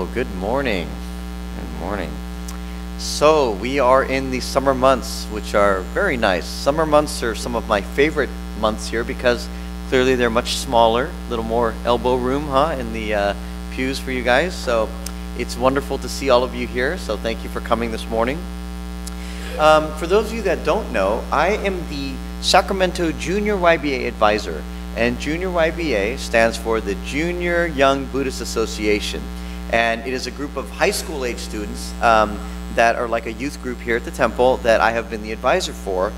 Hello, good morning. Good morning. So we are in the summer months, which are very nice. Summer months are some of my favorite months here because clearly they're much smaller, a little more elbow room, in the pews for you guys. So it's wonderful to see all of you here. So thank you for coming this morning. For those of you that don't know, I am the Sacramento Junior YBA advisor. And Junior YBA stands for the Junior Young Buddhist Association. And it is a group of high school age students that are like a youth group here at the temple that I have been the advisor for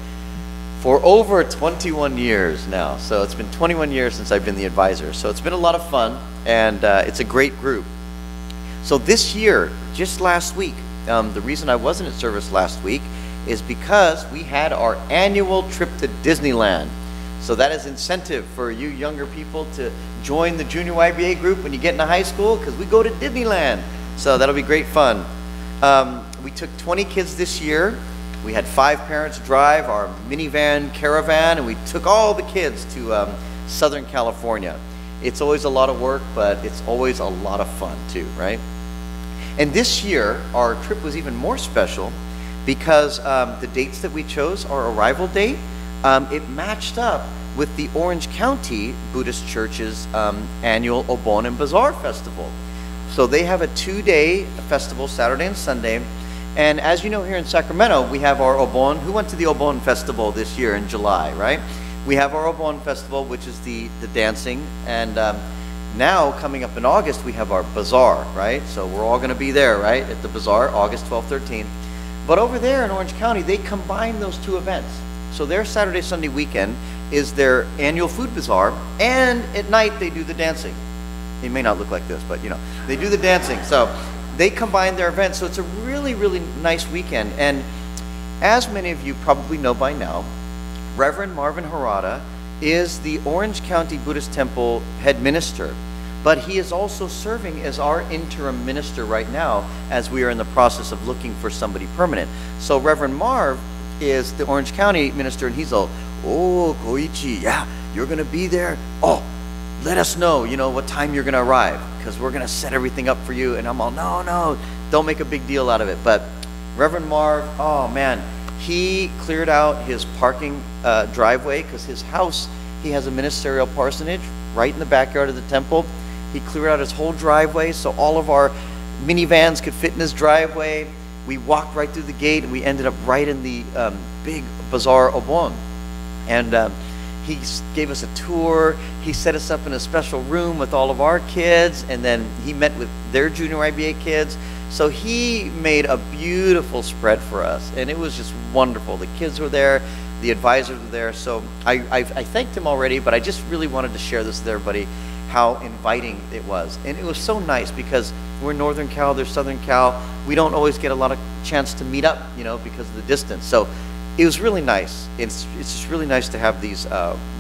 over 21 years now. So it's been 21 years since I've been the advisor. So it's been a lot of fun, and it's a great group. So this year, just last week, the reason I wasn't at service last week is because we had our annual trip to Disneyland. So that is incentive for you younger people to join the Junior YBA group when you get into high school, because we go to Disneyland. So that'll be great fun. We took 20 kids this year. We had 5 parents drive our minivan caravan, and we took all the kids to Southern California. It's always a lot of work, but it's always a lot of fun too, right? And this year, our trip was even more special because the dates that we chose, our arrival date, it matched up with the Orange County Buddhist Church's annual Obon and Bazaar Festival. So they have a 2-day festival, Saturday and Sunday. And as you know, here in Sacramento, we have our Obon. Who went to the Obon Festival this year in July, right? We have our Obon Festival, which is the dancing. And now, coming up in August, we have our Bazaar, right? So we're all going to be there, right, at the Bazaar, August 12th, 13th. But over there in Orange County, they combine those two events. So their Saturday, Sunday weekend is their annual food bazaar, and at night they do the dancing. It may not look like this, but you know, they do the dancing. So they combine their events, so it's a really, really nice weekend. And as many of you probably know by now, Reverend Marvin Harada is the Orange County Buddhist Temple head minister, but he is also serving as our interim minister right now as we are in the process of looking for somebody permanent. So Reverend Marv is the Orange County minister, and he's all, oh, Koichi, yeah, you're going to be there? Oh, let us know, you know, what time you're going to arrive, because we're going to set everything up for you. And I'm all, no, don't make a big deal out of it. But Reverend Marv, oh man, he cleared out his parking driveway, because his house, he has a ministerial parsonage right in the backyard of the temple. He cleared out his whole driveway so all of our minivans could fit in his driveway. We walked right through the gate, and we ended up right in the big Bazaar Obon. And he gave us a tour. He set us up in a special room with all of our kids, and then he met with their Junior IBA kids. So he made a beautiful spread for us, and it was just wonderful. The kids were there, the advisors were there. So I thanked him already, but I just really wanted to share this with everybody, how inviting it was. And it was so nice because we're Northern Cal, they're Southern Cal. We don't always get a lot of chance to meet up, you know, because of the distance. So it was really nice. It's just really nice to have these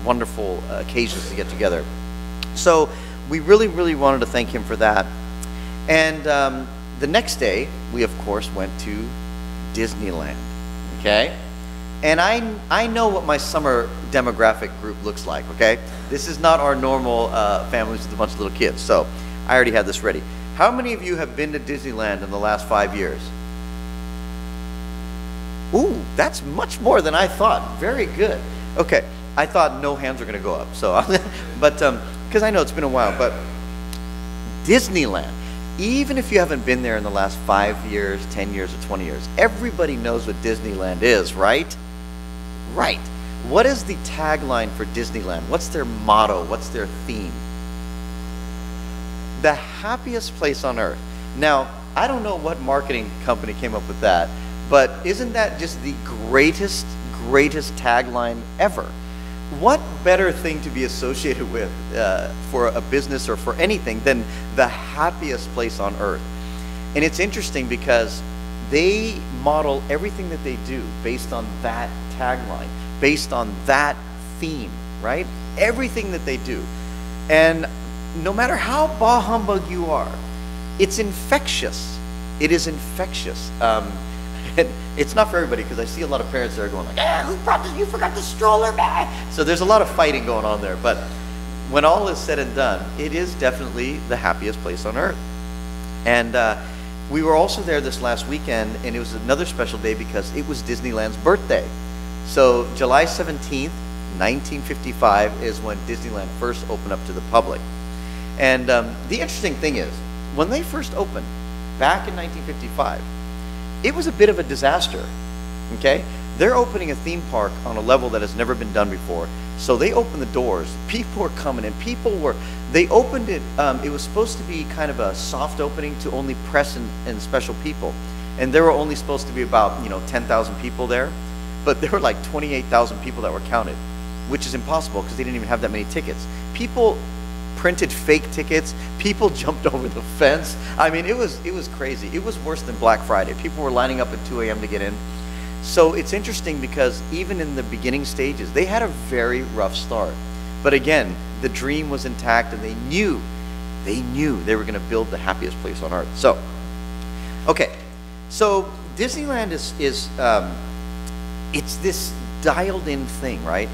wonderful occasions to get together. So we really, really wanted to thank him for that. And the next day, we of course went to Disneyland, okay? And I know what my summer demographic group looks like, okay? This is not our normal families with a bunch of little kids, so I already had this ready. How many of you have been to Disneyland in the last 5 years? Ooh, that's much more than I thought. Very good. Okay, I thought no hands were going to go up, so but because I know it's been a while. But Disneyland, even if you haven't been there in the last 5 years, 10 years, or 20 years, everybody knows what Disneyland is, right? Right. What is the tagline for Disneyland? What's their motto? What's their theme? The happiest place on earth. Now, I don't know what marketing company came up with that, but isn't that just the greatest tagline ever? What better thing to be associated with for a business or for anything than the happiest place on earth? And it's interesting because they model everything that they do based on that tagline, based on that theme, right? Everything that they do. And no matter how bah humbug you are, it's infectious. It is infectious. It's not for everybody, because I see a lot of parents that are going like, who brought this? You forgot the stroller bag. So there's a lot of fighting going on there. But when all is said and done, it is definitely the happiest place on earth. And we were also there this last weekend, and it was another special day because it was Disneyland's birthday. So July 17th, 1955 is when Disneyland first opened up to the public. And the interesting thing is, when they first opened, back in 1955, it was a bit of a disaster, okay? They're opening a theme park on a level that has never been done before. So they opened the doors, people were coming, and they opened it, it was supposed to be kind of a soft opening to only press and special people. And there were only supposed to be about, 10,000 people there, but there were like 28,000 people that were counted, which is impossible because they didn't even have that many tickets. People printed fake tickets, people jumped over the fence. I mean, it was crazy. It was worse than Black Friday. People were lining up at 2 a.m. to get in. So it's interesting because even in the beginning stages, they had a very rough start. But again, the dream was intact, and they knew they were going to build the happiest place on earth. So, okay, so Disneyland is it's this dialed in thing, right?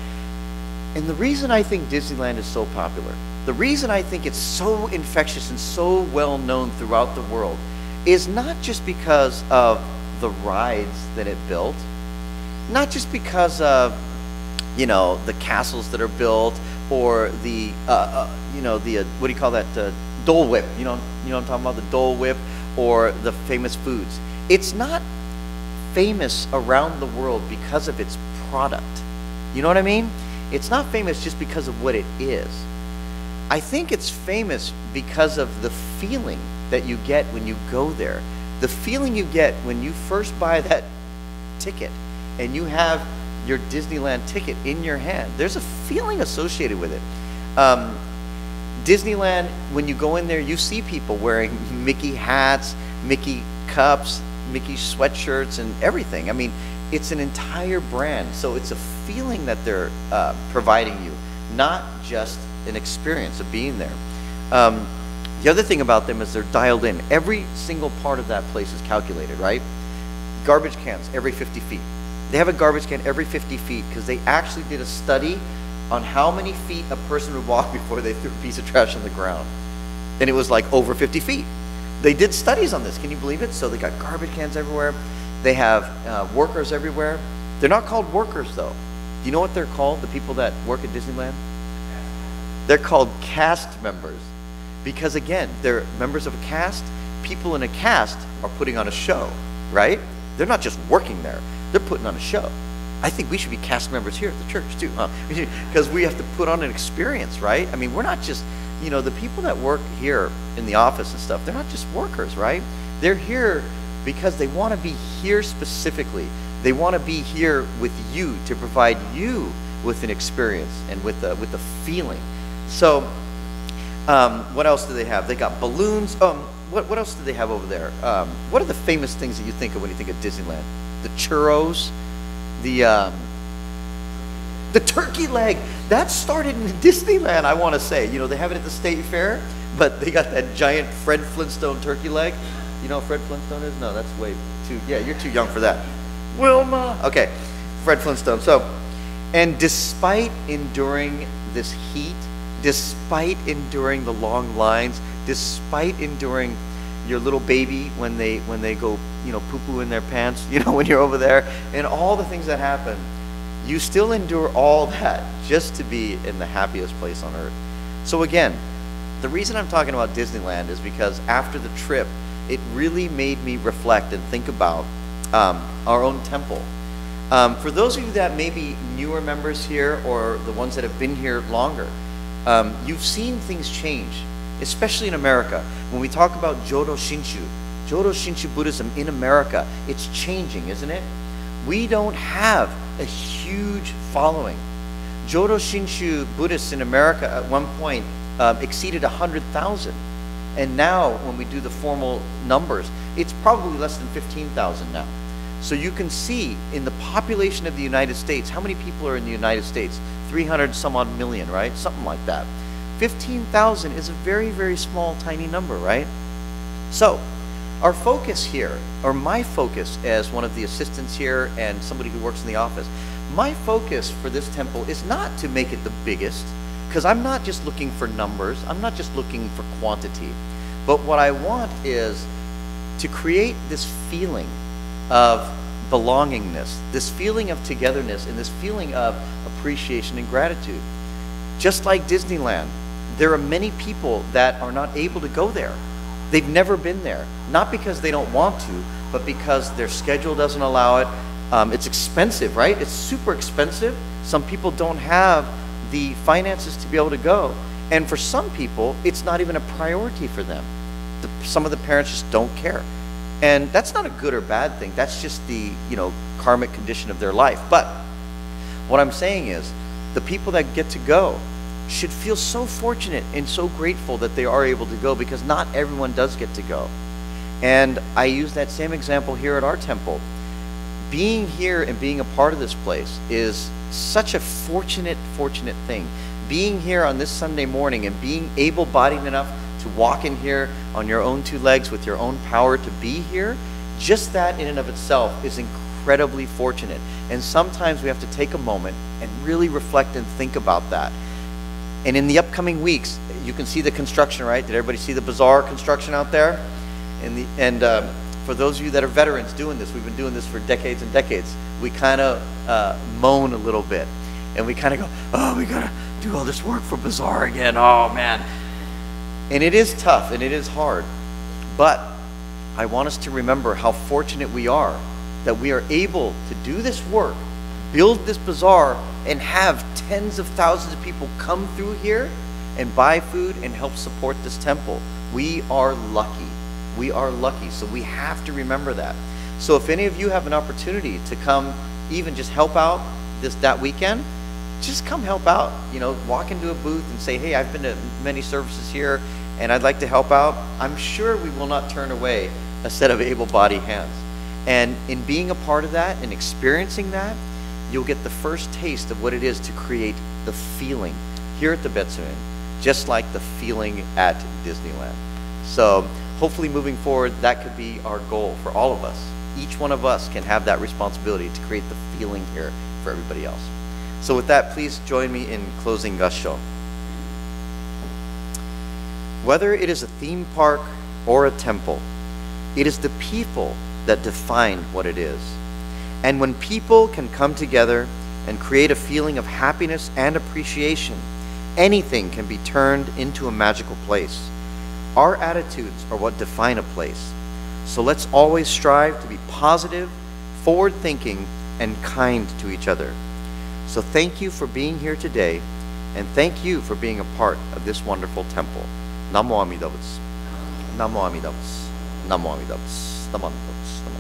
And the reason I think Disneyland is so popular, the reason I think it's so infectious and so well known throughout the world is not just because of the rides that it built, not just because of the castles that are built, or the what do you call that, Dole Whip, you know what I'm talking about, the Dole Whip, or the famous foods. It's not famous around the world because of its product. You know what I mean? It's not famous just because of what it is. I think it's famous because of the feeling that you get when you go there. The feeling you get when you first buy that ticket and you have your Disneyland ticket in your hand. There's a feeling associated with it. Disneyland, when you go in there, you see people wearing Mickey hats, Mickey cups, Mickey sweatshirts, and everything. I mean, it's an entire brand. So it's a feeling that they're providing you, not just an experience of being there. The other thing about them is they're dialed in. Every single part of that place is calculated, right? Garbage cans every 50 feet. They have a garbage can every 50 feet because they actually did a study on how many feet a person would walk before they threw a piece of trash on the ground. And it was like over 50 feet. They did studies on this. Can you believe it? So they got garbage cans everywhere. They have workers everywhere. They're not called workers, though. Do you know what they're called, the people that work at Disneyland? They're called cast members. Because again, they're members of a cast. People in a cast are putting on a show, right? They're not just working there. They're putting on a show. I think we should be cast members here at the church too, huh? Because we have to put on an experience, right? I mean, we're not just, the people that work here in the office and stuff, they're not just workers, right? They're here because they want to be here specifically. They want to be here with you to provide you with an experience and with a feeling. So, what else do they have? They got balloons. What else do they have over there? What are the famous things that you think of when you think of Disneyland? The churros, the turkey leg. That started in Disneyland, I want to say. They have it at the State Fair, but they got that giant Fred Flintstone turkey leg. You know what Fred Flintstone is? No, that's way too, yeah, you're too young for that. Wilma. Okay, Fred Flintstone. So, and despite enduring this heat, despite enduring the long lines, despite enduring your little baby when they go, poo-poo in their pants, when you're over there, and all the things that happen, you still endure all that just to be in the happiest place on earth. So again, the reason I'm talking about Disneyland is because after the trip, it really made me reflect and think about our own temple. For those of you that may be newer members here or the ones that have been here longer, you've seen things change, especially in America. When we talk about Jodo Shinshu Buddhism in America, it's changing, isn't it? We don't have a huge following. Jodo Shinshu Buddhists in America at one point exceeded 100,000. And now, when we do the formal numbers, it's probably less than 15,000 now. So you can see in the population of the United States, how many people are in the United States? 300 some odd million, right? Something like that. 15,000 is a very, very small, tiny number, right? So our focus here, or my focus as one of the assistants here and somebody who works in the office, my focus for this temple is not to make it the biggest, because I'm not just looking for numbers. I'm not just looking for quantity. But what I want is to create this feeling of belongingness, this feeling of togetherness, and this feeling of appreciation and gratitude. Just like Disneyland, there are many people that are not able to go there. They've never been there, not because they don't want to, but because their schedule doesn't allow it. It's expensive, right? It's super expensive. Some people don't have the finances to be able to go. And for some people, it's not even a priority for them. Some of the parents just don't care. And that's not a good or bad thing. That's just the, karmic condition of their life. But what I'm saying is, the people that get to go should feel so fortunate and so grateful that they are able to go, because not everyone does get to go. And I use that same example here at our temple. Being here and being a part of this place is such a fortunate thing. Being here on this Sunday morning and being able-bodied enough to walk in here on your own two legs with your own power to be here, just that in and of itself is incredibly fortunate. And sometimes we have to take a moment and really reflect and think about that. And in the upcoming weeks, you can see the construction, right? Did everybody see the bazaar construction out there? And for those of you that are veterans doing this, we've been doing this for decades and decades. We kind of moan a little bit, and we kind of go, oh, we gotta do all this work for bazaar again. Oh man. And it is tough and it is hard, but I want us to remember how fortunate we are that we are able to do this work, build this bazaar, and have tens of thousands of people come through here and buy food and help support this temple. We are lucky. We are lucky, so we have to remember that. So if any of you have an opportunity to come even just help out that weekend, just come help out. Walk into a booth and say, hey, I've been to many services here and I'd like to help out. I'm sure we will not turn away a set of able-bodied hands. And in being a part of that and experiencing that, you'll get the first taste of what it is to create the feeling here at the Betsuin, just like the feeling at Disneyland. So hopefully moving forward, that could be our goal for all of us. Each one of us can have that responsibility to create the feeling here for everybody else. So with that, please join me in closing Gassho. Whether it is a theme park or a temple, it is the people that define what it is. And when people can come together and create a feeling of happiness and appreciation, anything can be turned into a magical place. Our attitudes are what define a place. So let's always strive to be positive, forward-thinking, and kind to each other. So thank you for being here today, and thank you for being a part of this wonderful temple. Namo Amida Butsu. Namo Amida Butsu. Namo Amida Butsu. Namo Amida Butsu.